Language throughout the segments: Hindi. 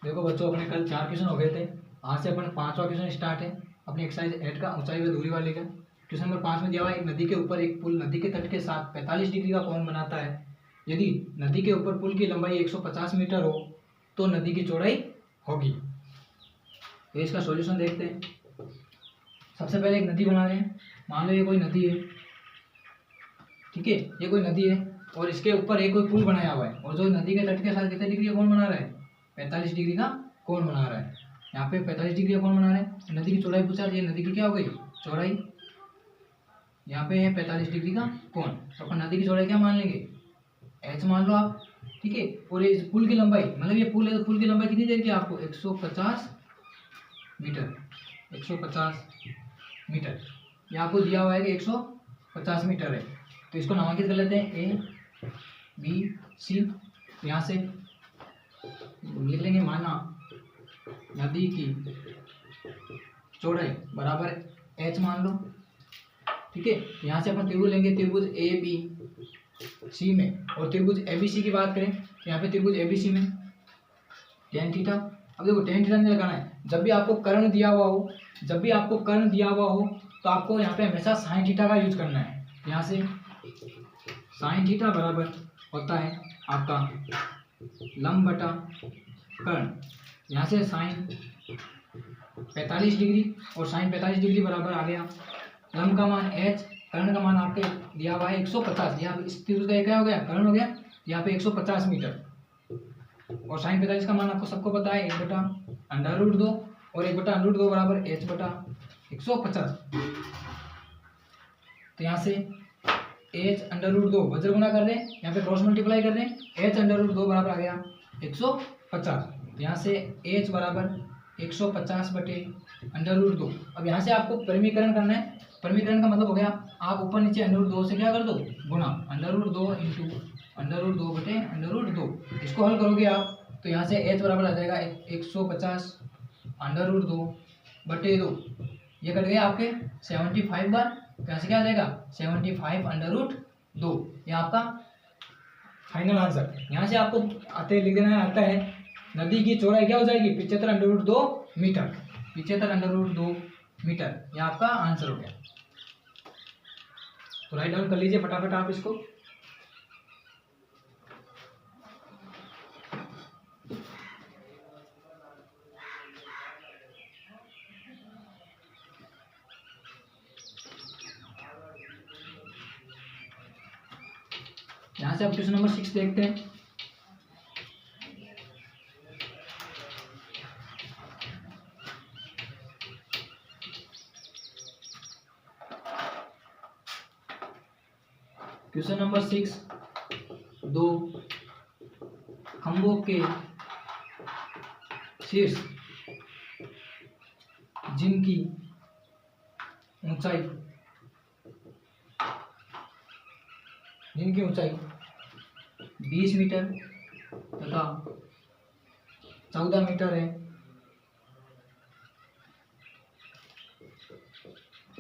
देखो बच्चों, अपने कल 4 क्वेश्चन हो गए थे। आज से अपन 5वां क्वेश्चन स्टार्ट है अपनी एक्सरसाइज 8 का, ऊंचाई व दूरी वाले का। क्वेश्चन नंबर 5 में दिया हुआ है, एक नदी के ऊपर एक पुल नदी के तट के साथ 45 डिग्री का कोण बनाता है। यदि नदी के ऊपर पुल की लंबाई 150 मीटर हो तो नदी की चौड़ाई होगी। तो इसका सॉल्यूशन देखते हैं। सबसे पहले एक नदी बना रहे हैं। मान लो ये कोई नदी है, ठीक है, ये कोई नदी है और इसके ऊपर एक कोई पुल बनाया हुआ है, और जो नदी के तट के साथ कितने डिग्री का कोण बना रहा है? 45 डिग्री का कोण बना रहा है। यहाँ पे 45 डिग्री का कोण बना रहे हैं। नदी की चौड़ाई पूछा, ये नदी की क्या हो गई? चौड़ाई। यहाँ पे है 45 डिग्री का कोण, तो अपन नदी की चौड़ाई क्या मान लेंगे? h मान लो आप, ठीक है। और ये पुल की लंबाई, मतलब ये पुल है तो पुल की लंबाई कितनी देगी आपको? 150 मीटर। 150 मीटर ये आपको दिया हुआ है कि 150 मीटर है। तो इसको नामांकित कर लेते हैं A B C। यहाँ से लिख लेंगे, माना नदी की चौड़ाई बराबर h मान लो, ठीक है। यहाँ से अपन त्रिभुज लेंगे, त्रिभुज ए बी सी में, और त्रिभुज ए बी सी की बात करें तो यहाँ पे त्रिभुज ए बी सी में tan थीटा। अब देखो tan थीटा नहीं लगाना है। जब भी आपको कर्ण दिया हुआ हो, जब भी आपको कर्ण दिया हुआ हो तो आपको यहाँ पे हमेशा sin थीटा का यूज करना है। यहाँ से sin थीटा बराबर होता है आपका लंब बटा कर्ण। यहाँ से sin 45 डिग्री और sin 45 डिग्री बराबर आ गया लंब का मान h, कर्ण का मान आपके दिया हुआ है 150। यहाँ पे इस त्रिभुज का क्या हो गया? कर्ण हो गया। यहाँ पे 150 मीटर, और sin 45 का मान आपको सबको पता है 1/√2, और 1/√2 बराबर h बटा 150। तो यहाँ से h√2 वज्र गुना कर रहे हैं, यहाँ पे क्रॉस मल्टीप्लाई कर रहे हैं, h√2 बराबर आ गया 150। यहाँ से h बराबर 150 बटे √2। अब यहाँ से आपको परिमीकरण करना है। परिमीकरण का मतलब हो गया, आप ऊपर नीचे √2 से क्या कर दो? गुणा। √2 इंटू √2 बटे √2। इसको हल करोगे आप तो यहाँ से h बराबर आ जाएगा 150 √2 बटे 2। ये कट गया आपके 75 बार। तो यहाँ से क्या आ जाएगा? 75 √2। ये आपका फाइनल आंसर। यहाँ से आपको आते लिख देना आता है, नदी की चौड़ाई क्या हो जाएगी? 75 √2 मीटर। 75 √2 मीटर, ये आपका आंसर हो गया। तो राइट डाउन कर लीजिए फटाफट आप इसको। यहां से आप क्वेश्चन नंबर 6 देखते हैं। क्वेश्चन नंबर 6, दो खंभों के शीर्ष जिनकी ऊंचाई 20 मीटर तथा 14 मीटर है,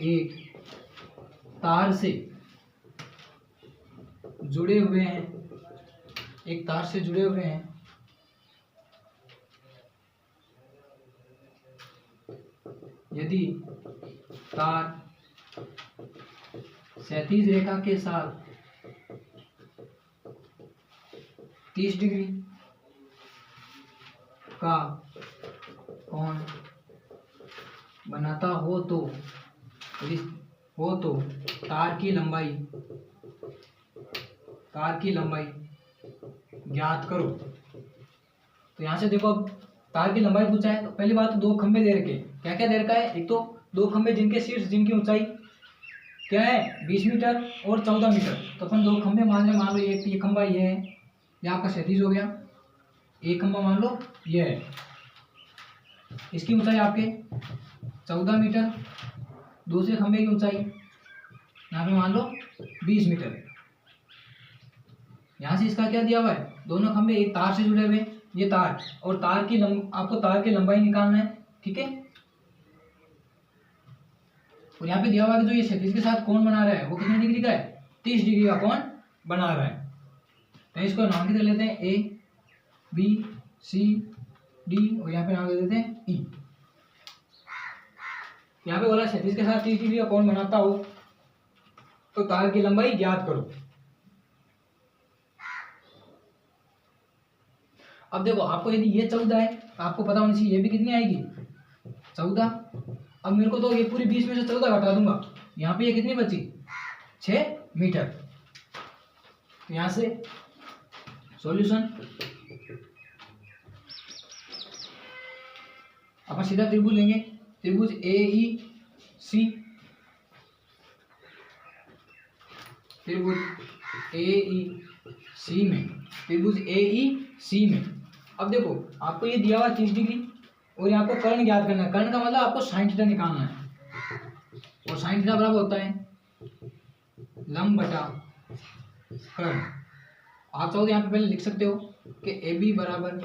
एक तार से जुड़े हुए हैं, एक तार से जुड़े हुए हैं, यदि तार क्षैतिज रेखा के साथ 30 डिग्री का कोण बनाता हो तो तार की लंबाई ज्ञात करो। तो यहाँ से देखो, अब तार की लंबाई पूछा है तो पहली बात तो दो खंभे दे रखे। क्या क्या दे रखा है? एक तो दो खंभे जिनके शीर्ष जिनकी ऊंचाई क्या है? 20 मीटर और 14 मीटर। तो अपन दो खंभे मान लो ये खंभा ये है, ये आपका क्षैतिज हो गया। एक खंभा मान लो ये है, इसकी ऊंचाई आपके 14 मीटर। दूसरे खंभे की ऊंचाई यहाँ पे मान लो 20 मीटर। यहाँ से इसका क्या दिया हुआ है? दोनों खंभे एक तार से जुड़े हुए, ये तार, और तार की आपको तार की लंबाई निकालना है, ठीक है। और यहाँ पे दिया हुआ है कि जो ये क्षैतिज के साथ कोण बना रहा है वो कितने डिग्री का है? 30 डिग्री का कोण बना रहा है। तो इसको नामांकित कर लेते हैं A B C डी और यहाँ पे नाम दे देते हैं ई। यहाँ पे बोला क्षैतिज के साथ 30 डिग्री का कोण बनाता हो तो तार की लंबाई ज्ञात करो। अब देखो आपको यदि ये 14 है तो आपको पता होना चाहिए ये भी कितनी आएगी 14। अब मेरे को तो ये पूरी 20 में से 14 घटा दूंगा, यहाँ पे ये कितनी बची 6 मीटर। तो यहाँ से सॉल्यूशन अपन सीधा त्रिभुज लेंगे, त्रिभुज ए ई सी, त्रिभुज ए ई सी में, त्रिभुज ए ई सी में। अब देखो आपको ये दिया हुआ 30 डिग्री और यहाँ को कर्ण ज्ञात करना है। कर्ण का मतलब आपको साइन थीटा निकालना है और साइन थीटा बराबर होता है लंब बटा कर्ण। आप चाहो तो यहाँ पे पहले लिख सकते हो कि ए बी बराबर,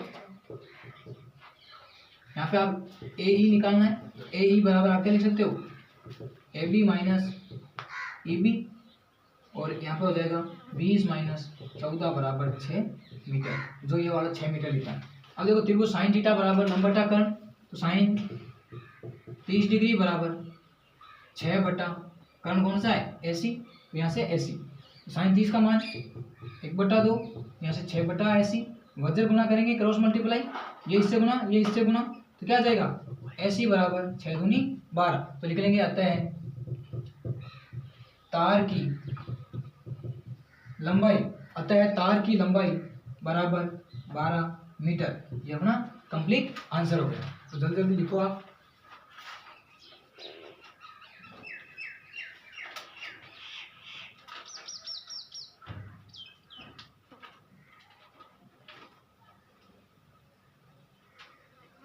यहाँ पे आप ए ई निकालना है, ए ई बराबर आप क्या लिख सकते हो A B minus E B और यहाँ पे हो जाएगा 20 माइनस 14 बराबर 6 मीटर, जो ये वाला 6 मीटर लिखा है। अब देखो त्रिभुज साइन थीटा बराबर लंब बटा कर्ण, तो साइन 30 डिग्री बराबर 6 बटा कर्ण कौन सा है एसी, तो यहाँ से एसी, तो साइन 30 का मान 1/2, यहाँ से 6 बटा एसी, वज्र गुना करेंगे क्रॉस मल्टीप्लाई, ये इससे गुना ये इससे गुना, तो क्या आ जाएगा एसी बराबर 6 दूनी 12। तो लिख लेंगे अतः तार की लंबाई, अतः तार की लंबाई बराबर 12 मीटर। ये अपना कंप्लीट आंसर हो गया। तो जल्दी जल्दी लिखो आप।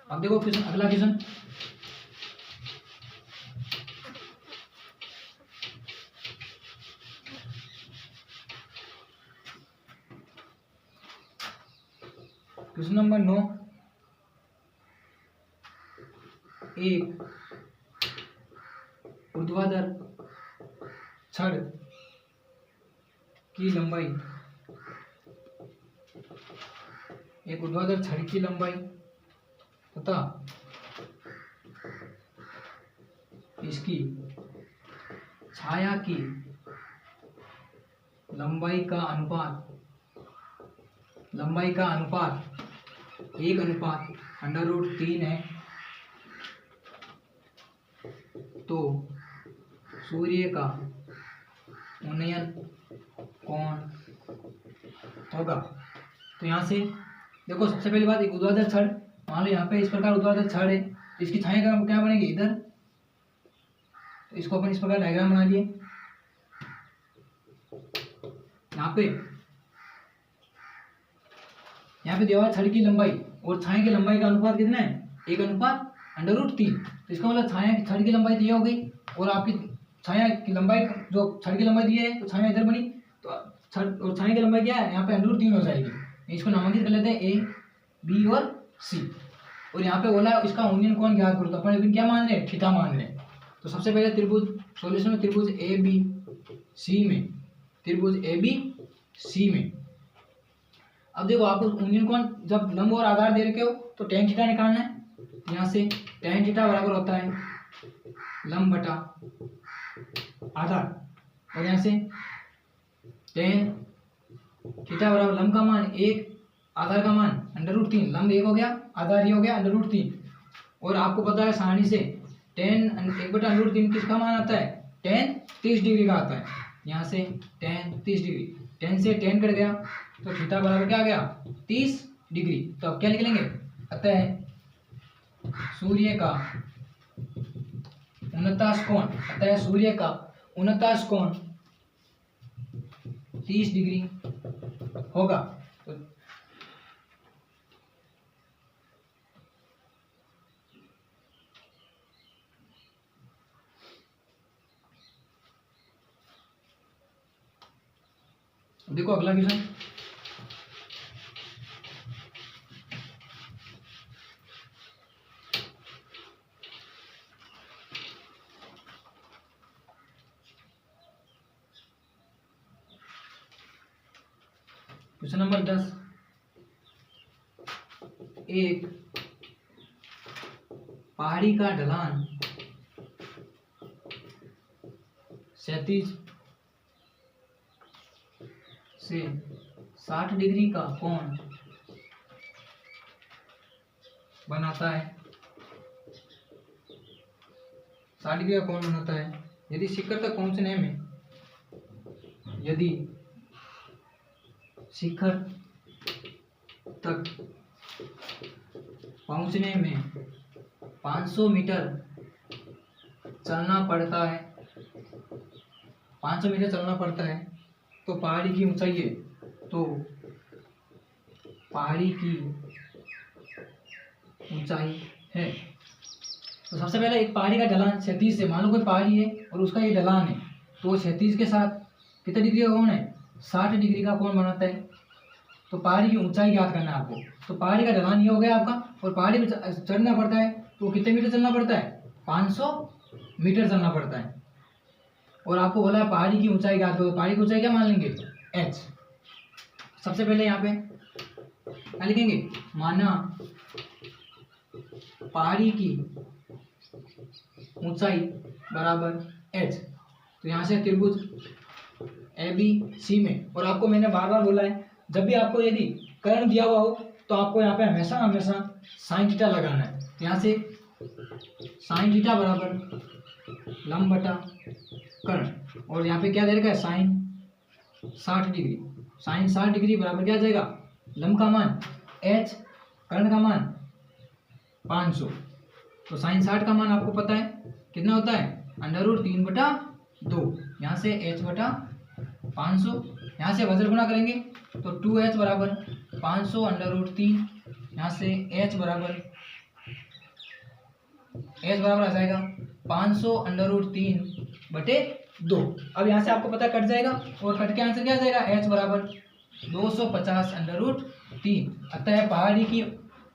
अब देखो क्वेश्चन, अगला क्वेश्चन, क्वेश्चन नंबर 9। एक ऊर्ध्वाधर छड़ की लंबाई, एक ऊर्ध्वाधर छड़ की लंबाई तथा इसकी छाया की लंबाई का अनुपात 1/3 है, तो सूर्य का उन्नयन कोण होगा। तो यहाँ से देखो सबसे पहली बात, एक ऊर्ध्वाधर छड़, मान लो यहाँ पे इस प्रकार ऊर्ध्वाधर छड़ है, तो इसकी छाया का क्या बनेगी इधर, तो इसको अपन इस प्रकार डायग्राम बना लिए। यहाँ पे दिया छड़ की लंबाई और छाया की लंबाई का अनुपात कितना है 1/3। तो इसका मतलब छाया की छड़ की लंबाई दी हो गई और आपकी छाया की लंबाई, जो छड़ की लंबाई दी है तो छाया इधर बनी, तो छड़ और छाया की लंबाई क्या है यहाँ पे √3 हो जाएगी। इसको नामांकित कर लेते हैं ए बी और सी। और यहाँ पे बोला इसका यूनियन कोण ज्ञात करो, तो अपन अभी क्या मान रहे हैं थीटा मान रहे हैं। तो सबसे पहले त्रिभुज सॉल्यूशन में त्रिभुज ए बी सी में, त्रिभुज ए बी सी में। अब देखो आपको यूनियन कोण जब लंब और आधार दे रखे हो तो tan थीटा निकालना है। यहाँ से tan थीटा बराबर होता है लंब बटा आधार, और यहाँ से tan थीटा बराबर लंब का मान 1, आधार का मान √3, लंब 1 हो गया, आधार ये हो गया √3। और आपको पता है सारणी से tan 1/√3 किसका मान आता है tan 30 डिग्री का आता है। यहाँ से tan 30 डिग्री, tan से tan कट गया तो थीटा बराबर क्या आ गया 30 डिग्री। तो अब क्या लिख लेंगे, अतः सूर्य का उन्नताश कोण, अतः सूर्य का उन्नताश कोण 30 डिग्री होगा। तो देखो अगला क्वेश्चन, क्वेश्चन नंबर 10। एक पहाड़ी का ढलान 37 से 60 डिग्री का कोण बनाता है, 60 डिग्री का कोण बनाता है। यदि शिखर तक पहुंचने में, यदि शिखर तक पहुंचने में 500 मीटर चलना पड़ता है, 500 मीटर चलना पड़ता है, तो पहाड़ी की ऊंचाई है, तो पहाड़ी की ऊंचाई है। तो सबसे पहले एक पहाड़ी का ढलान 37 से, मान लो कोई पहाड़ी है और उसका ये ढलान है, तो 36 के साथ कितने डिग्री का कोण है, 60 डिग्री का कोण बनाता है। तो पहाड़ी की ऊंचाई याद करना है आपको। तो पहाड़ी का ढलान ये हो गया आपका, और पहाड़ी में चढ़ना पड़ता है तो कितने मीटर चलना पड़ता है, 500 मीटर चलना पड़ता है। और आपको बोला है पहाड़ी की ऊंचाई याद करो, पहाड़ी की ऊंचाई क्या मान लेंगे, h। सबसे पहले यहाँ पे क्या लिखेंगे, माना पहाड़ी की ऊंचाई बराबर h। तो यहाँ से त्रिभुज ABC में, और आपको मैंने बार बार बोला है जब भी आपको यदि कर्ण दिया हुआ हो तो आपको यहाँ पे हमेशा हमेशा साइन थीटा लगाना है। तो यहाँ से साइन थीटा बराबर लंब बटा कर्ण, और यहाँ पे क्या दे रखा है, साइन 60 डिग्री। साइन 60 डिग्री बराबर क्या आ जाएगा, लंब का मान h, कर्ण का मान 500। तो साइन 60 का मान आपको पता है कितना होता है, √3/2। यहाँ से h बटा 500, यहाँ से वज्र गुणा करेंगे तो 2h बराबर 500 √3, यहाँ से h बराबर आ जाएगा 500 √3/2। अब यहाँ से आपको पता कट जाएगा, और कट के आंसर क्या आ जाएगा, h बराबर 250 √3। अतः पहाड़ी की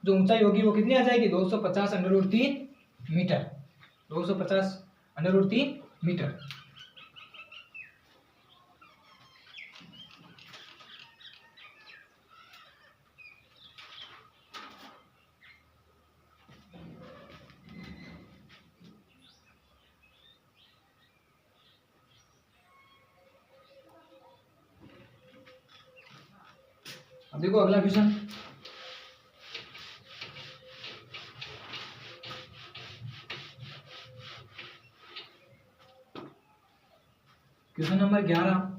जो ऊंचाई होगी वो कितनी आ जाएगी, 250 √3 मीटर, 250 √3 मीटर। अब देखो अगला क्वेश्चन, क्वेश्चन नंबर 11।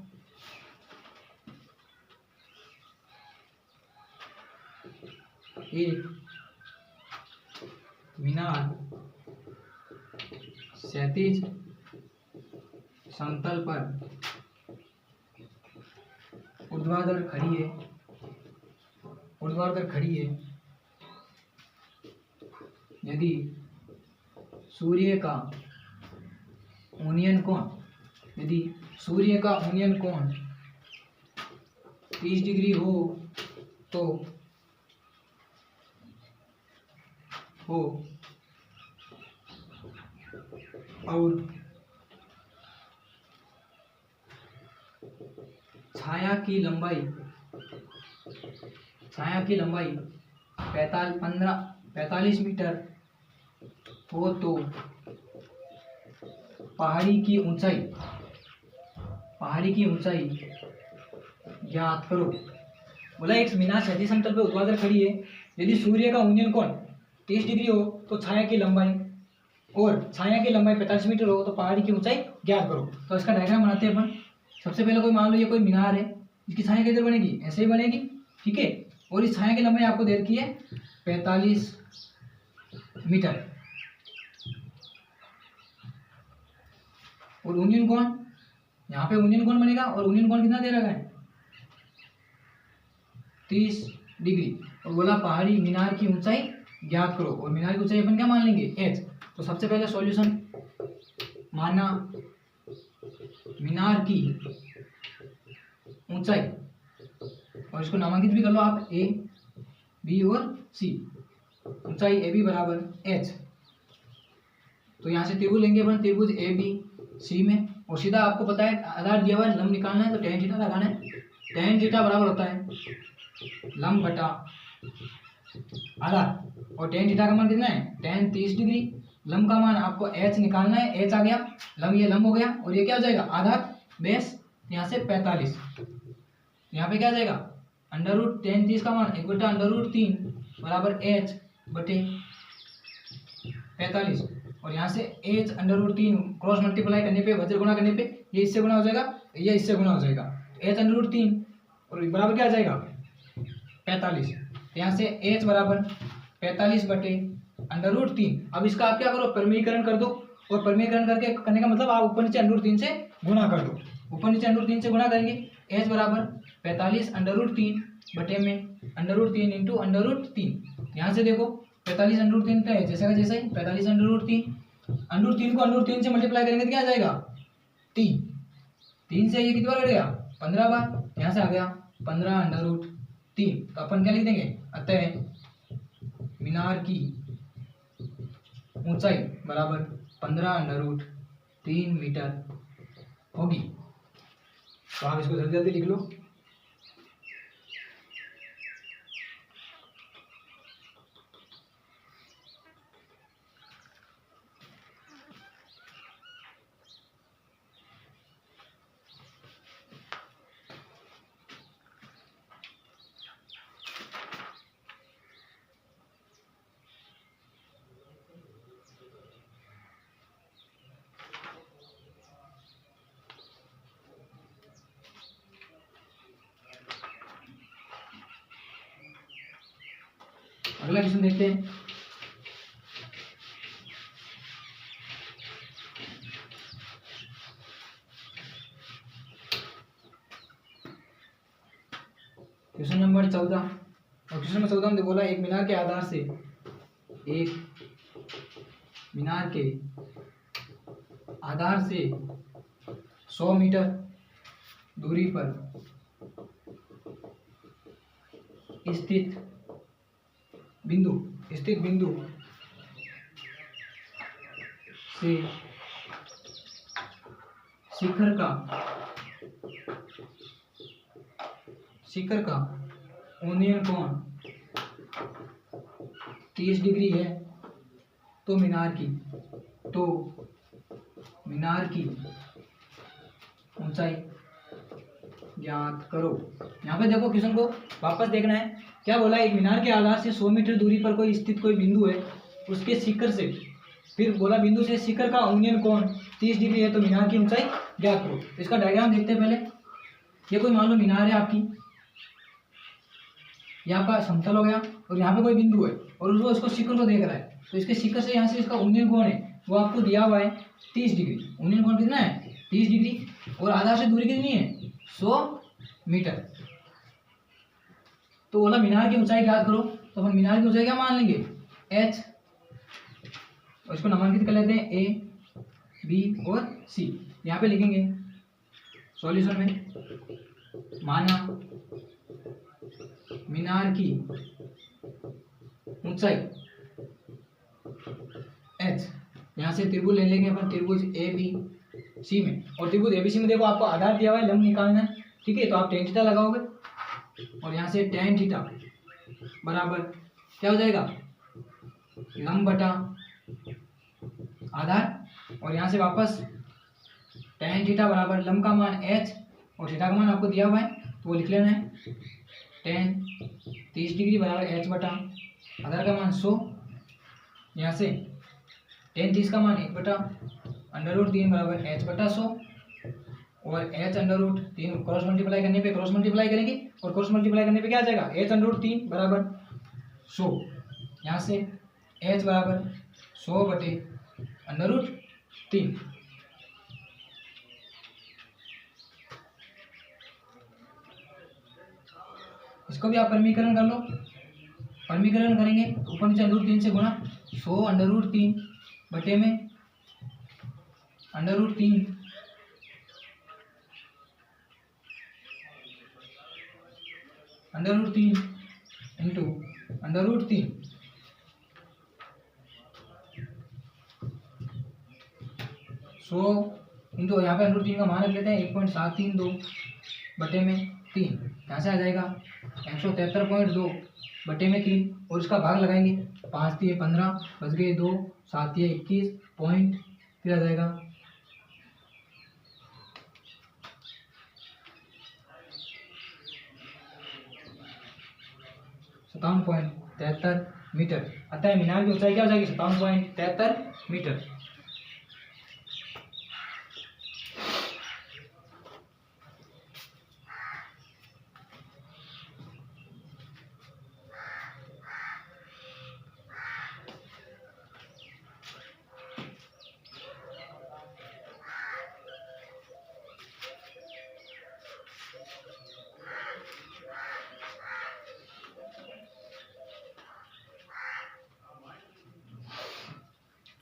एक मीनार क्षैतिज समतल पर ऊर्ध्वाधर खड़ी है, यदि सूर्य का ऊनियन कोण 30 डिग्री हो और छाया की लंबाई 45 मीटर हो, तो पहाड़ी की ऊंचाई ज्ञात करो। बोला एक मीनार क्षैतिज समतल पर ऊर्ध्वाधर खड़ी है, यदि सूर्य का ऊनियन कोण 30 डिग्री हो तो छाया की लंबाई 45 मीटर हो, तो पहाड़ी की ऊंचाई ज्ञात करो। तो इसका डायग्राम बनाते हैं अपन। सबसे पहले कोई मान लो ये कोई मीनार है, इसकी छाया किधर बनेगी, ऐसे ही बनेगी, ठीक है। और इस छाया की लंबाई आपको दे रखी है 45 मीटर, और यूनियन कोण, यहाँ पे यूनियन कोण बनेगा, और यूनियन कोण कितना दे रखा है 30 डिग्री। और बोला पहाड़ी मीनार की ऊंचाई ज्ञात करो, और मीनार की ऊंचाई अपन क्या मान लेंगे, h। तो सबसे पहले सॉल्यूशन, माना मीनार की ऊंचाई, और इसको नामांकित भी कर लो आप, a, b और c। ऊंचाई ab बराबर h। तो यहाँ से त्रिभुज लेंगे अपन, त्रिभुज ABC में, और सीधा आपको पता है आधार दिया हुआ है, लंब निकालना है तो tan थीटा लगाना है। tan थीटा बराबर होता है लंब बटा आधार, और tan थीटा का मान कितना है, tan 30 डिग्री, लंब का मान आपको h निकालना है, h आ गया, लंब ये लंब हो गया, और ये क्या हो जाएगा आधार बेस यहाँ से 45, यहाँ पे क्या आ जाएगा अंडर रूट 10 का मान 1/√3 बराबर h बटे 45, और यहाँ से h √3 क्रॉस मल्टीप्लाई करने पे वज्र गुणा करने पे ये इससे गुणा हो जाएगा, ये इससे गुणा हो जाएगा, h √3 और बराबर क्या आ जाएगा 45, यहाँ से h बराबर 45 बटे √3। अब इसका आप क्या करो परिमीकरण कर दो, और परिमीकरण करने का मतलब आप ऊपर नीचे √3 से गुणा कर दो, ऊपर नीचे √3 से गुणा करेंगे, h बराबर 45 √3 बटे में √3 इंटू √3, यहाँ से देखो 45 √3 का है जैसा का जैसा ही 45 √3 को √3 से मल्टीप्लाई करेंगे तो क्या आ जाएगा 3 से ये कितनी बार कटेगा 15 बार, यहाँ से आ गया 15 √3, तो अपन क्या लिख देंगे अतः मीनार की ऊंचाई बराबर 15 √3 मीटर होगी। तो आप इसको जल्दी जल्दी लिख लो। अगला क्वेश्चन देखते हैं। क्वेश्चन नंबर 14, और क्वेश्चन नंबर 14 में बोला एक मीनार के आधार से 100 मीटर दूरी पर स्थित बिंदु से शिखर का उन्नयन कोण 30 डिग्री है, तो मीनार की ऊंचाई ज्ञात करो। यहाँ पे देखो क्वेश्चन को वापस देखना है, क्या बोला एक मीनार के आधार से 100 मीटर दूरी पर कोई स्थित कोई बिंदु है, उसके शिखर से, फिर बोला बिंदु से शिखर का उन्नयन कोण 30 डिग्री है, तो मीनार की ऊंचाई ज्ञात करो। इसका डायग्राम देखते हैं पहले। ये कोई मान लो मीनार है आपकी, यहाँ का समतल हो गया, और यहाँ पे कोई बिंदु है और उसको इसको शिखर को देख रहा है, तो इसके शिखर से यहाँ से इसका उन्नयन कोण है वो आपको दिया हुआ है 30 डिग्री। उन्नयन कोण कितना है 30 डिग्री, और आधार से दूरी कितनी है 100 मीटर। तो बोला मीनार की ऊंचाई ज्ञात करो, तो हम मीनार की ऊंचाई क्या मान लेंगे h, और इसको नामांकित कर लेते हैं a, b और c। यहाँ पे लिखेंगे सॉल्यूशन में, माना मीनार की ऊंचाई h, यहाँ से त्रिभुज ले लेंगे अपन, त्रिभुज ए बी सी में, और त्रिभुज एबीसी में देखो आपको आधार दिया हुआ है, लंब निकालना है, ठीक है। तो आप tan थीटा लगाओगे, और यहाँ से tan थीटा बराबर क्या हो जाएगा लंब बटा आधार, और यहाँ से वापस tan थीटा बराबर लंब का मान h और थीटा का मान आपको दिया हुआ है, तो वो लिख लेना है tan 30 डिग्री बराबर h बटा आधार का मान 100, यहाँ से tan 30 का मान 1/√3 बराबर h बटा 100, और h √3 क्रॉस मल्टीप्लाई करने पे क्रॉस मल्टीप्लाई करेंगे, और क्रॉस मल्टीप्लाई करने पे क्या आ जाएगा h √3 बराबर 100, यहाँ से h बराबर 100 बटे √3। इसको भी आप परिमीकरण कर लो। परिमीकरण करेंगे ऊपर नीचे √3 से गुणा, 100 √3 बटे में √3 इंटू √3, सो इंटू यहाँ पे √3 का मान रख लेते हैं 1.732 बटे में 3, यहाँ से आ जाएगा 173.2 बटे में 3 और इसका भाग लगाएंगे। 5 3 15 बच गए 2, 7 21 पॉइंट, फिर आ जाएगा 57.73 मीटर। अतः मीनार की ऊंचाई क्या हो जाएगी? 57.73 मीटर।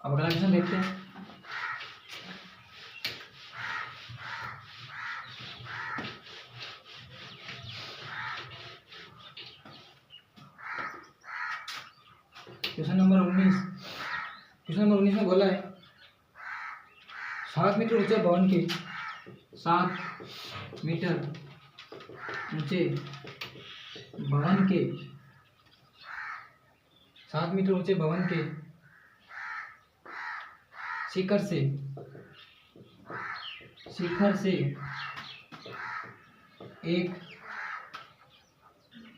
अब अगला क्वेश्चन देखते हैं। क्वेश्चन नंबर 19 में बोला है 7 मीटर ऊंचे भवन के 7 मीटर ऊंचे भवन के 7 मीटर ऊंचे भवन के शिखर से एक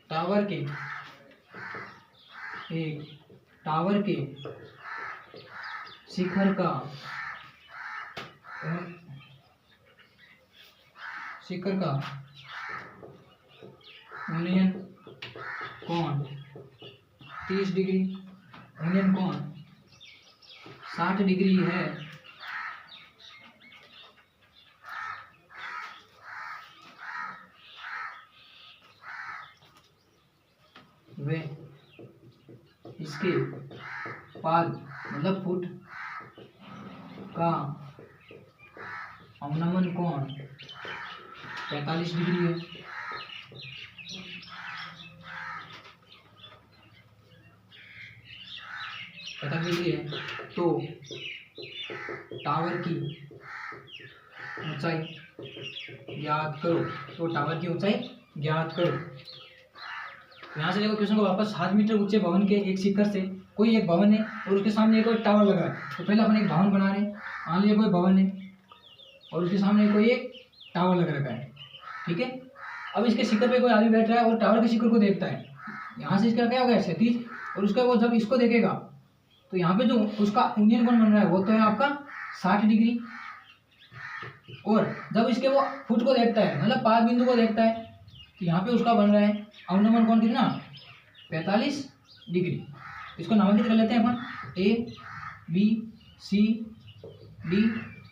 टावर के शिखर का उन्नयन कोण 30 डिग्री, उन्नयन कोण 60 डिग्री है। वे इसके पाद मतलब फुट का अवनमन कोण 45 डिग्री है। तो टावर की ऊंचाई ज्ञात करो। यहाँ से देखो क्वेश्चन को वापस 7 मीटर ऊंचे भवन के एक शिखर से कोई एक भवन है और उसके सामने एक और टावर लगा है। तो पहले अपन एक भवन बना रहे हैं, मान लीजिए कोई भवन है और उसके सामने कोई एक टावर लगा रखा है, ठीक है। अब इसके शिखर पे कोई आदमी बैठ रहा है और टावर के शिखर को देखता है। यहाँ से इसका क्या हो गया 37, और उसका वो जब इसको देखेगा तो यहाँ पे जो उसका उन्नयन कोण बन रहा है वो तो है आपका 60 डिग्री, और जब इसके वो फुट को देखता है मतलब पाद बिंदु को देखता है तो यहाँ पे उसका बन रहा है अवनमन कोण कितना 45 डिग्री। इसको नामांकित कर लेते हैं अपन A B C D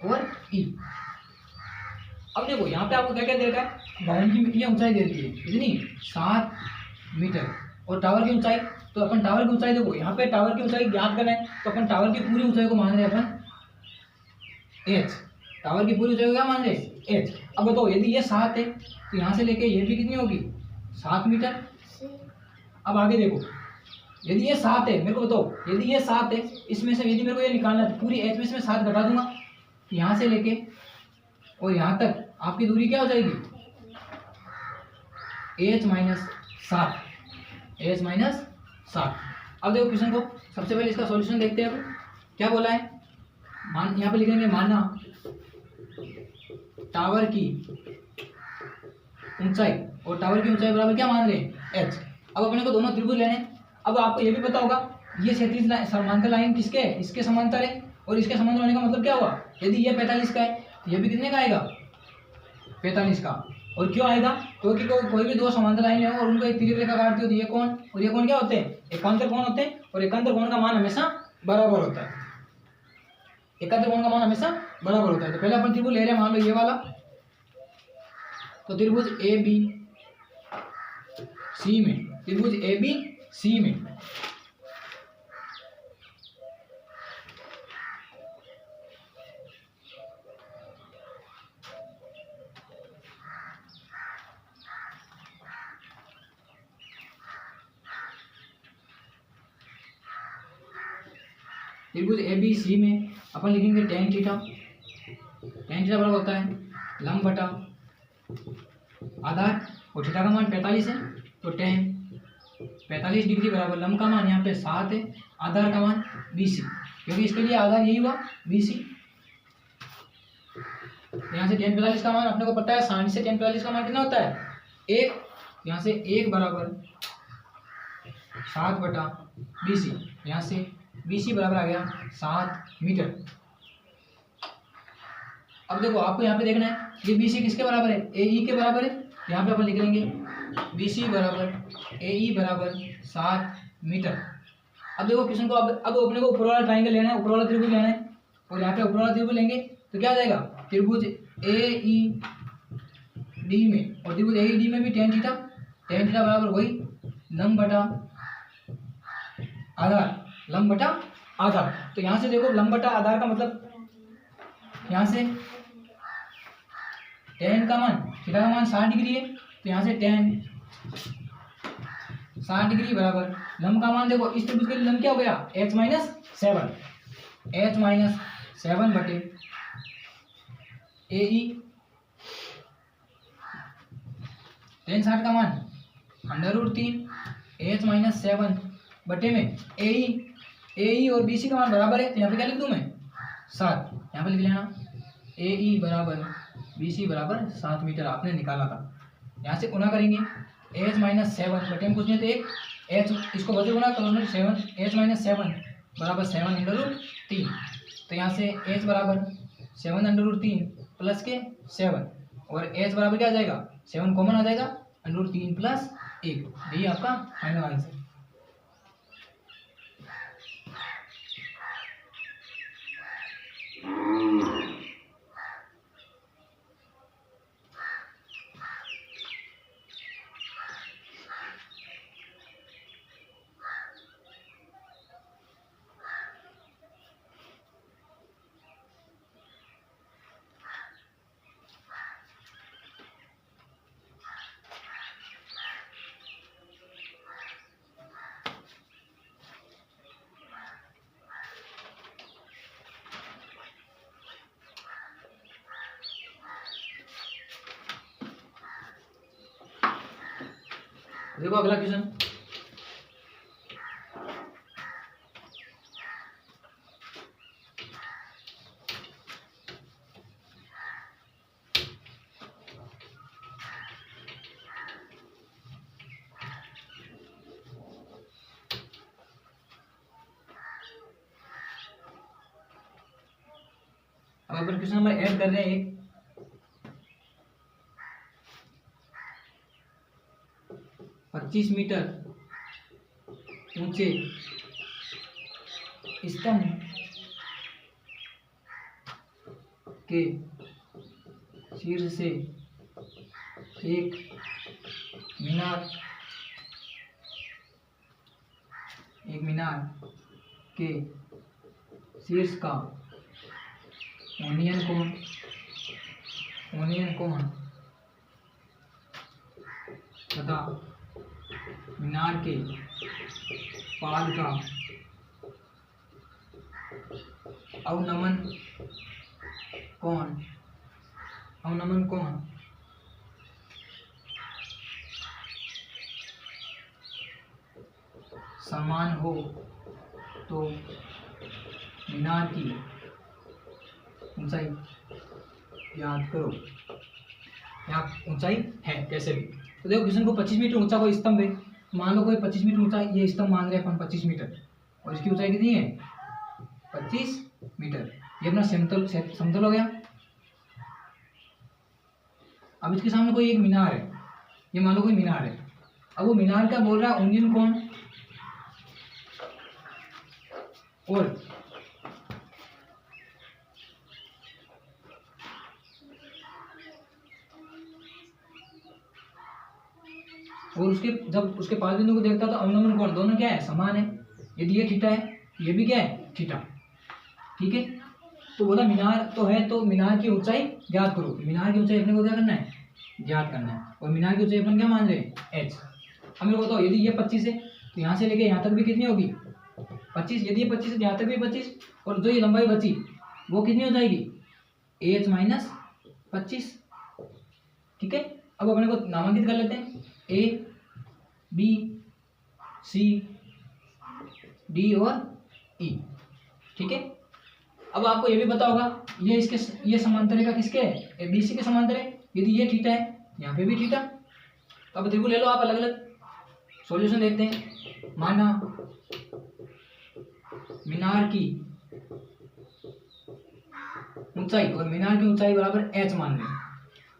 और E। अब देखो यहाँ पे आपको क्या क्या दे रखा है, भवन की ऊंचाई दे रखी है कितनी 7 मीटर और टावर की ऊंचाई। तो अपन टावर की ऊंचाई देखो यहाँ पे टावर की ऊंचाई ज्ञात करना है तो अपन टावर की पूरी ऊंचाई को मान रहे हैं अपन h। टावर की पूरी ऊंचाई को क्या मान रहे हैं h। अब बताओ यदि ये 7 है तो यहाँ से लेके ये भी कितनी होगी 7 मीटर। अब आगे देखो यदि ये 7 है, मेरे को बताओ यदि ये 7 है इसमें से यदि मेरे को ये निकालना है पूरी h में से मैं 7 घटा दूंगा, यहाँ से लेके और यहाँ तक आपकी दूरी क्या हो जाएगी h माइनस 7। अब देखो क्वेश्चन को सबसे पहले इसका सॉल्यूशन देखते हैं। अब क्या बोला है, मान यहाँ पे लिखेंगे माना टावर की ऊंचाई और टावर की ऊंचाई बराबर क्या मान रहे हैं h। अब अपने को दोनों त्रिभुज लेने। अब आपको ये भी पता होगा ये क्षैतिज लाइन समांतर लाइन किसके इसके समांतर है और इसके समांतर होने का मतलब क्या हुआ, यदि ये 45 का है तो ये भी कितने का आएगा 45 का। और क्यों आएगा, क्योंकि कोई भी दो समांतर लाइन है और उनको एक तिर्यक रेखा काटती होती है, ये कोण और ये कोण क्या होते हैं एकांतर कोण होते हैं, और एकांतर कोण का मान हमेशा बराबर होता है। एकांतर कोण का मान हमेशा बराबर होता है। तो पहले अपन त्रिभुज ले रहे हैं, मान लो ये वाला, तो त्रिभुज ए बी सी में, त्रिभुज ए बी सी में त्रिभुज ए बी सी में अपन लिखेंगे tan थीटा। tan थीटा बराबर होता है लंब बटा आधार, और थीटा का मान 45 है। तो tan 45 डिग्री बराबर लंब का मान यहाँ पे 7 है, आधार का मान BC, क्योंकि इसके लिए आधार यही हुआ BC। यहाँ से tan 45 का मान अपने को पता है, 60 से tan 45 का मान कितना होता है 1, यहाँ से 1 बराबर 7/BC, यहाँ से BC बराबर आ गया 7 मीटर। अब देखो आपको यहाँ पे देखना है ये BC किसके बराबर है, AE के बराबर है। यहाँ पे अपन लिख लेंगे BC बराबर AE बराबर 7 मीटर। अब देखो क्वेश्चन को अब अपने को ऊपर वाला ट्राइंगल लेना है, ऊपर वाला त्रिभुज लेना है, और यहाँ पे ऊपर वाला त्रिभुज लेंगे तो क्या आ जाएगा, त्रिभुज AED में, और त्रिभुज AED में भी tan थीटा बराबर वही लंब बटा आधार, लंब बटा आधार। तो यहाँ से देखो लंब बटा आधार का मतलब यहाँ से tan का मान, थीटा का मान 60 डिग्री है, तो यहाँ से tan 60 डिग्री बराबर लंब का मान, देखो इस त्रिभुज के लिए लंब क्या हो गया h माइनस 7 बटे AE, tan 60 का मान √3 h माइनस 7 बटे में AE और BC का मान बराबर है, तो यहाँ पे क्या लिख दूँ मैं 7, यहाँ पे लिख लेना AE बराबर BC बराबर 7 मीटर आपने निकाला था। यहाँ से गुना करेंगे h माइनस 7 बटे में कुछ नहीं तो एक h, इसको बदल गुना करो 7, h माइनस 7 बराबर 7/3, तो यहाँ से h बराबर 7/3 प्लस के 7, और h बराबर क्या आ जाएगा 7 कॉमन आ जाएगा √3 प्लस 1, यही आपका फाइनल आंसर। देखो अगला क्वेश्चन, अब अपन क्वेश्चन नंबर ऐड कर रहे हैं 25 मीटर ऊंचे स्तंभ के शीर्ष से एक मीनार के शीर्ष का ओनियन कोण तथा मीनार के पाद का अवनमन कोण समान हो तो मीनार की ऊंचाई याद करो। यहाँ ऊंचाई है कैसे भी, तो देखो क्वेश्चन को 25 मीटर ऊंचा कोई स्तंभ है, मान लो कोई 25 मीटर ऊंचा ये स्तंभ मान रहे हैं अपन 25 मीटर, और इसकी ऊंचाई कितनी है 25 मीटर, ये अपना समतल हो गया। अब इसके सामने कोई एक मीनार है, ये मान लो कोई मीनार है, अब वो मीनार क्या बोल रहा है ओनियन कोण, और उसके जब उसके पास बिंदु को देखता है तो अवनमन कोण दोनों क्या है समान है, यदि ये थीटा है ये भी क्या है थीटा, ठीक है। तो बोला मीनार तो है तो मीनार की ऊंचाई ज्ञात करो, मीनार की ऊंचाई अपने को क्या करना है ज्ञात करना है, और मीनार की ऊंचाई अपन क्या मान रहे हैं h। हमें बताओ यदि ये 25 है तो यहाँ से लेके यहाँ तक भी कितनी होगी 25, यदि ये 25 है तो यहाँ तक भी 25, और जो ये लंबाई बची वो कितनी हो जाएगी h माइनस 25, ठीक है। अब अपने को नामांकित कर लेते हैं a बी, सी, डी और ई। ठीक है, अब आपको ये भी पता होगा ये इसके ये समांतर रेखा किसके है, ए बी सी के समांतर है। यदि ये थीटा है यहाँ पे भी थीटा। तो अब त्रिभुज ले लो आप अलग अलग, सॉल्यूशन देखते हैं। माना मीनार की ऊंचाई और मीनार की ऊंचाई बराबर एच मान लें।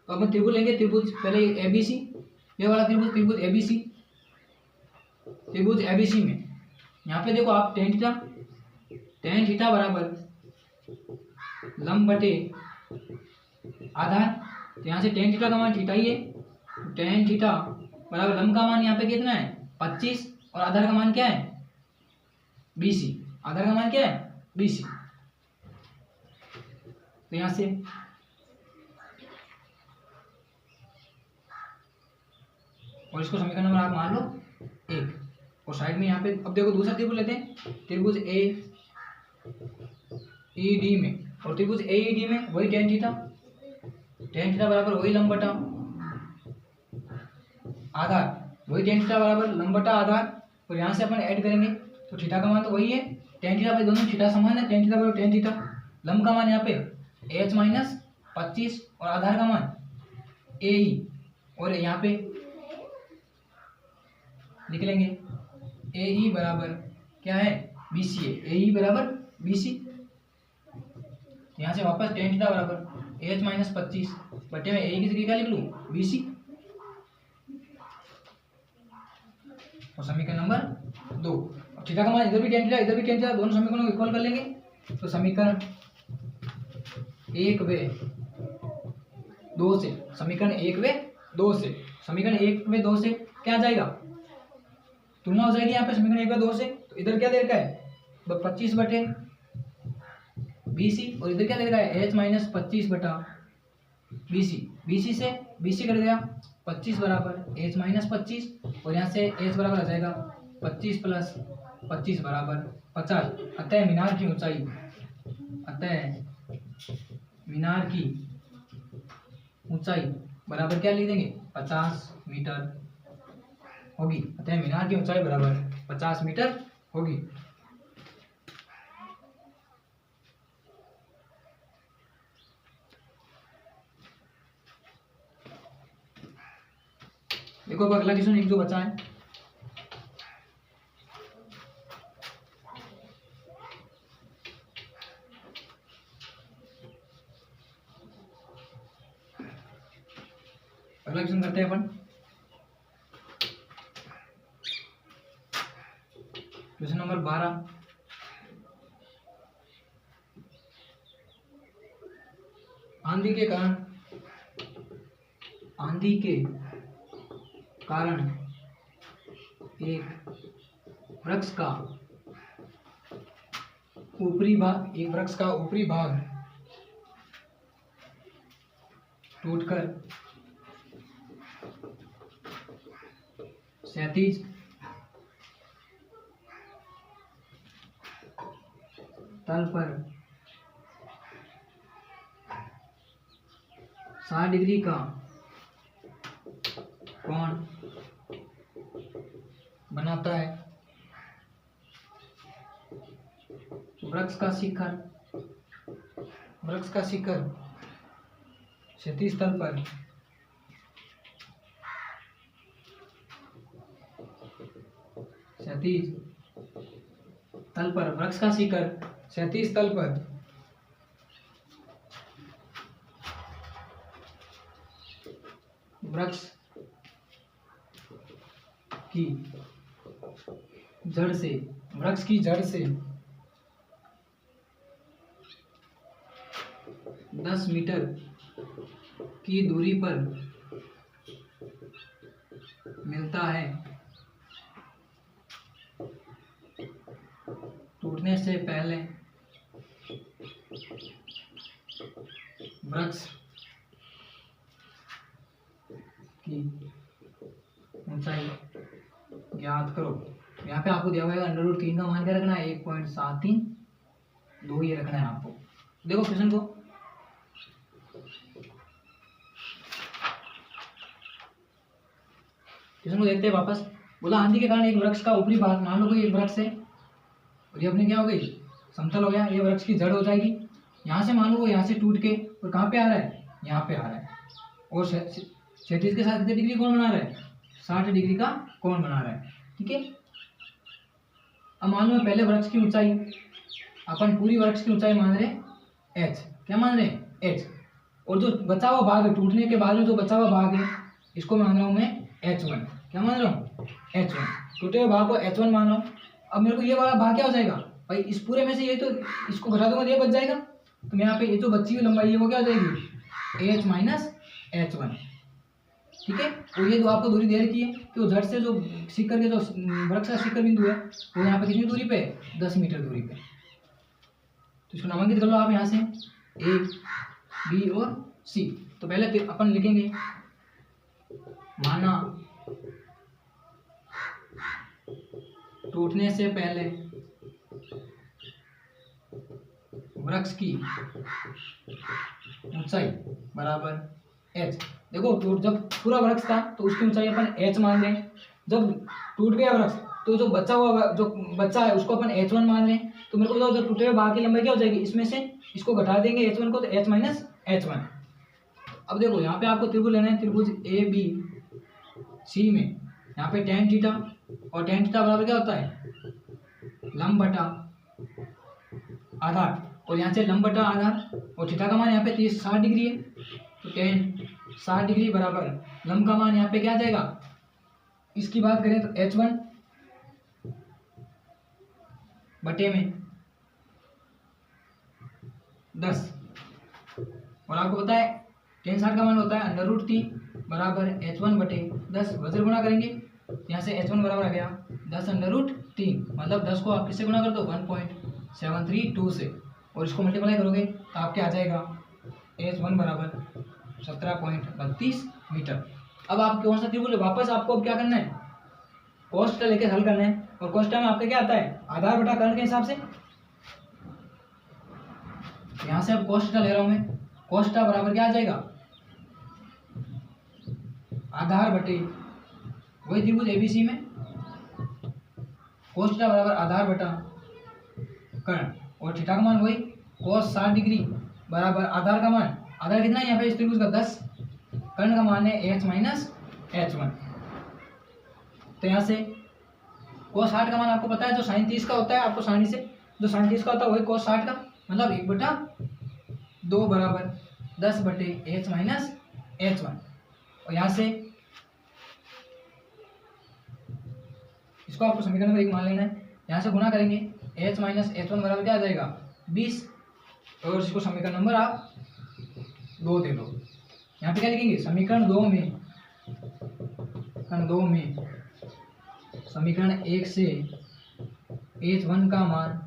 तो अब हम त्रिभुज लेंगे, त्रिभुज पहले ए बी सी, ये वाला त्रिभुज, त्रिभुज ए बी सी, त्रिभुज ए बी सी में यहाँ पे देखो आप टेन थीटा बराबर लंब बटे आधार। तो यहाँ से टेन थीटा का मान थीटा ही है, टेन थीटा बराबर लंब का मान यहाँ पे कितना है 25 और आधार का मान क्या है BC, आधार का मान क्या है BC। तो यहाँ से और इसको समीकरण नंबर आप मान लो 1 और साइड में यहाँ पे अब देखो दूसरा त्रिभुज लेते हैं, त्रिभुज AED में, और त्रिभुज AED में वही टेन थीटा बराबर वही लंब बटा आधार, वही टेन थीटा बराबर लंब बटा आधार। और यहाँ से अपन ऐड करेंगे तो थीटा का मान तो वही है, टेन थीटा पे दोनों थीटा समान है, टेन थीटा बराबर टेन थीटा। लंब का मान यहाँ पे H माइनस 25 और आधार का मान AE, और यहाँ पे लिख लेंगे AE बराबर क्या है BC है, AE बराबर BC। यहाँ से वापस टेन थीटा बराबर H माइनस 25 बटे में AE की जगह क्या लिख लूँ BC। और समीकरण नंबर 2, अब थीटा का मान इधर भी टेन थीटा इधर भी टेन थीटा, दोनों समीकरणों को इक्वल कर लेंगे। तो समीकरण 1 व 2 से, समीकरण 1 व 2 से, समीकरण 1 व 2 से क्या आ जाएगा, तुलना हो जाएगी यहाँ पे समीकरण 1 व 2 से। तो इधर क्या दे रखा है 25 बटे BC और इधर क्या दे रखा है H माइनस 25 बटा BC। BC से BC कर गया 25 बराबर H माइनस 25 और यहाँ से H बराबर आ जाएगा 25 प्लस 25 बराबर 50। अतः मीनार की ऊंचाई, अतः मीनार की ऊंचाई बराबर क्या लिख देंगे 50 मीटर होगी। अतः मीनार की ऊंचाई बराबर 50 मीटर होगी। देखो अब अगला क्वेश्चन एक जो बचा है, अगला क्वेश्चन करते हैं अपन। क्वेश्चन नंबर 12, आंधी के कारण एक वृक्ष का ऊपरी भाग टूटकर क्षैतिज तल पर 60 डिग्री का कोण बनाता है। वृक्ष का शिखर क्षैतिज तल पर वृक्ष का शिखर क्षैतिज तल पर वृक्ष की जड़ से 10 मीटर की दूरी पर मिलता है। टूटने से पहले वृक्ष की ऊंचाई ज्ञात करो। यहाँ पे आपको दिया हुआ है √3 का मान क्या रखना है 1.732 ये रखना है आपको। देखो क्वेश्चन को, देखते हैं वापस। बोला आंधी के कारण एक वृक्ष का ऊपरी भाग, मान लो कोई एक वृक्ष है और ये अपने क्या हो गई, समतल हो गया, ये वृक्ष की जड़ हो जाएगी। यहाँ से मान लो वो यहाँ से टूट के और कहाँ पे आ रहा है, यहाँ पे आ रहा है, और 37 के साथ कितने डिग्री कोण बना रहा है, 60 डिग्री का कोण बना रहा है। ठीक है, अब मान लो पहले वृक्ष की ऊंचाई, अपन पूरी वृक्ष की ऊंचाई मान रहे h, क्या मान रहे हैं h, और जो बचा हुआ भाग है टूटने के बाद में जो बचा हुआ भाग है इसको मान रहा हूँ मैं h1, क्या मान रहा हूँ h1, टूटे हुए भाग को h1 मान रहा हूँ। अब मेरे को ये वाला भाग क्या हो जाएगा भाई, इस पूरे में से ये तो इसको घटा दूंगा तो ये बच जाएगा, तो मैं यहाँ पे ये जो बची हुई लंबाई है वो क्या हो जाएगी h माइनस h1। ठीक है, और ये जो आपको दूरी दे रखी है कि वो जड़ से जो शिखर के जो वृक्ष का शिखर बिंदु है वो यहाँ पे कितनी दूरी पे, 10 मीटर दूरी पे। तो इसको नामांकित कर लो आप यहाँ से ए, बी और सी। तो पहले अपन लिखेंगे माना टूटने से पहले वृक्ष की ऊंचाई बराबर h। देखो टूट जब पूरा वृक्ष था तो उसकी ऊंचाई अपन h मान रहे हैं, जब टूट गया वृक्ष तो जो बचा हुआ जो बच्चा है उसको अपन h1 मान रहे हैं। तो मेरे को बताओ जब टूटे हुए भाग की लंबाई क्या हो जाएगी, इसमें से इसको घटा देंगे h1 को तो h माइनस h1। अब देखो यहाँ पे आपको त्रिभुज लेना है, त्रिभुज ए बी सी में यहाँ पे tan थीटा, और tan थीटा बराबर क्या होता है लंब बटा आधार, और यहाँ से लंब बटा आधार, और थीटा का मान यहाँ पे 60 डिग्री है, तो tan 60 डिग्री बराबर लंब का मान यहाँ पे क्या आ जाएगा, इसकी बात करें तो h1 बटे में 10, और आपको पता है tan 60 का मान होता है √3 बराबर h1 बटे 10, वज्र गुणा करेंगे यहाँ से h1 बराबर आ गया 10√3, मतलब 10 को आप किससे गुणा कर दो 1.732 से, और इसको मल्टीप्लाई करोगे तो आपके आ जाएगा h1 बराबर 17.32 मीटर। अब आप कौन सा त्रिभुज, वापस आपको अब क्या करना है कोष्ठक लेके हल करना है, और कोष्ठक में आपका क्या आता है आधार बटा कर्ण के हिसाब से। यहाँ से अब कोष्ठक ले रहा हूं मैं, कोष्ठक बराबर क्या आ जाएगा आधार बटे वही त्रिभुज एबीसी में कोष्ठक बराबर आधार बटा कर्ण, और थीटा का मान वही cos 60 डिग्री बराबर आधार का मान, आधार कितना है यहाँ पे इस त्रिभुज का 10, कर्ण का मान है h माइनस h1। तो यहाँ से cos 60 का मान आपको पता है जो sin 30 का होता है, आपको आसानी से जो sin 30 का होता है वही cos 60 का, मतलब 1/2 बराबर 10 बटे h माइनस h1। और यहाँ से इसको आपको समीकरण नंबर 1 मान लेना है, यहाँ से गुणा करेंगे h माइनस h1 बराबर क्या आ जाएगा 20, और इसको समीकरण नंबर आप 2 दे दो। यहाँ पे क्या लिखेंगे समीकरण 2 में समीकरण 1 से h1 का मान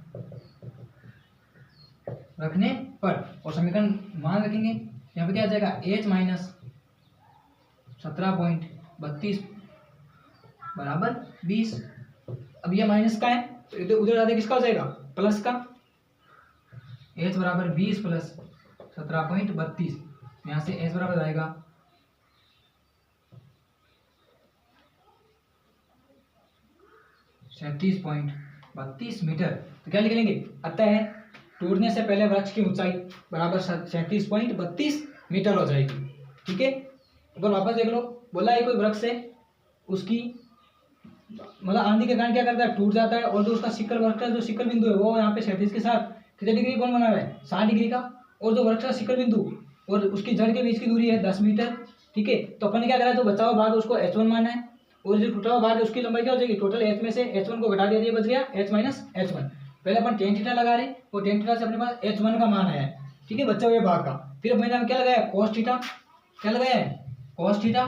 रखने पर, और समीकरण मान रखेंगे यहाँ पे क्या आ जाएगा h माइनस 17.32 बराबर 20। अब ये माइनस का है तो उधर जाते किसका हो जाएगा प्लस का, h बराबर 20 प्लस 17.32, यहाँ से h बराबर आएगा 37.32 मीटर। तो क्या लिख लेंगे, अतः टूटने से पहले वृक्ष की ऊंचाई बराबर 37.32 मीटर हो जाएगी। ठीक है, एक बार वापस देख लो, बोला है कोई वृक्ष है उसकी मतलब आंधी के कारण क्या करता है टूट जाता है, और जो उसका शिखर वृक्ष का जो शिखर बिंदु है वो यहाँ पे 37 के साथ कितने डिग्री कोण बना हुआ है 60 डिग्री का, और जो वृक्ष का शिखर बिंदु और उसकी जड़ के बीच की दूरी है 10 मीटर। ठीक है, तो अपन ने क्या करा, जो बचा हुआ भाग उसको h1 माना है, और जो टूटा हुआ भाग है उसकी लंबाई क्या हो जाएगी, टोटल h में से h1 को घटा दिया, बच गया h माइनस h1। पहले अपन tan थीटा लगा रहे, और tan थीटा से अपने पास h1 का मान आया है। ठीक है, बचा हुए भाग का, फिर मैंने क्या लगाया cos थीटा, क्या लगाया है cos थीटा,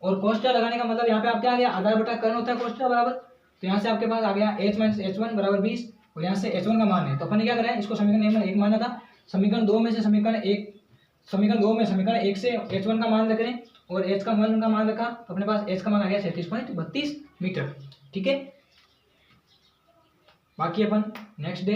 और cos थीटा लगाने का मतलब यहाँ पे आप क्या आ गया आधार बटा कर्ण होता है cos थीटा बराबर, तो यहाँ से आपके पास आ गया h माइनस h1 बराबर 20, और यहाँ से h1 का मान है। तो अपन ने क्या करा है, इसको समीकरण नंबर 1 माना था, समीकरण 2 में समीकरण 1 से h1 का मान रख रहे हैं, और h का मान रखा, तो अपने पास h का मान आ गया 37.32 मीटर। ठीक है, बाकी अपन नेक्स्ट डे